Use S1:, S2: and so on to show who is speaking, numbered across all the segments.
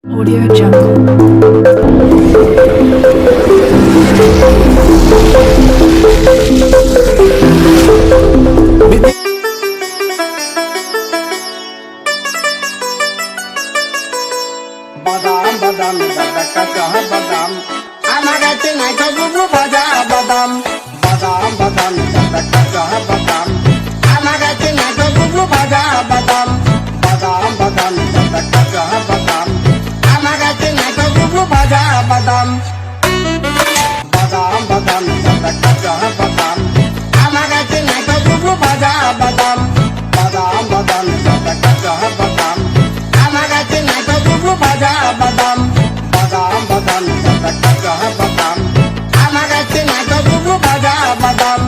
S1: Audio Jungle.
S2: বাদাম বাদাম দাদা কাঁচা বাদাম আমার কাছে নাই তো গুবু ভাজা বাদাম বাদাম বাদাম দাদা কাঁচা বাদাম আমার কাছে নাই তো গুবু ভাজা বাদাম বাদাম বাদাম দাদা কাঁচা বাদাম আমার কাছে নাই তো গুবু ভাজা বাদাম বাদাম বাদাম দাদা কাঁচা বাদাম আমার কাছে নাই তো গুবু ভাজা বাদাম বাদাম বাদাম দাদা কাঁচা বাদাম আমার কাছে নাই তো গুবু ভাজা বাদাম বাদাম বাদাম দাদা কাঁচা বাদাম আমার কাছে নাই তো গুবু ভাজা বাদাম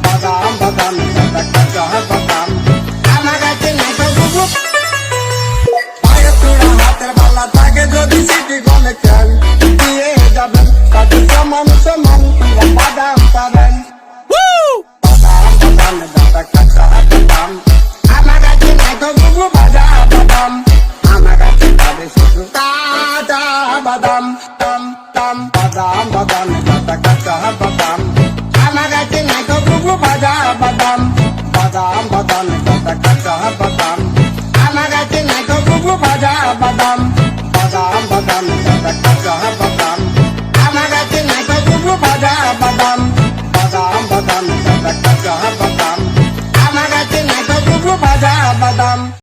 S2: বাদাম বাদাম দাদা কাঁচা বাদাম আমার কাছে নাই তো গুবু পায়ে তোরা হাতের বালা থাকে যদি সিটি গলে খেল দিয়ে যাবেন তাতে সমান সমান বাদাম পাবেন বাদাম বাদাম দাদা কাঁচা বাদাম আমার কাছে নাই তো গুবু ভাজা বাদাম আমার কাছে পাবে শুধু কাঁচা বাদাম টাম টাম বাদাম বাদাম দাদা কাঁচা বাদাম আমার কাছে নাই তো গুবু ভাজা বাদাম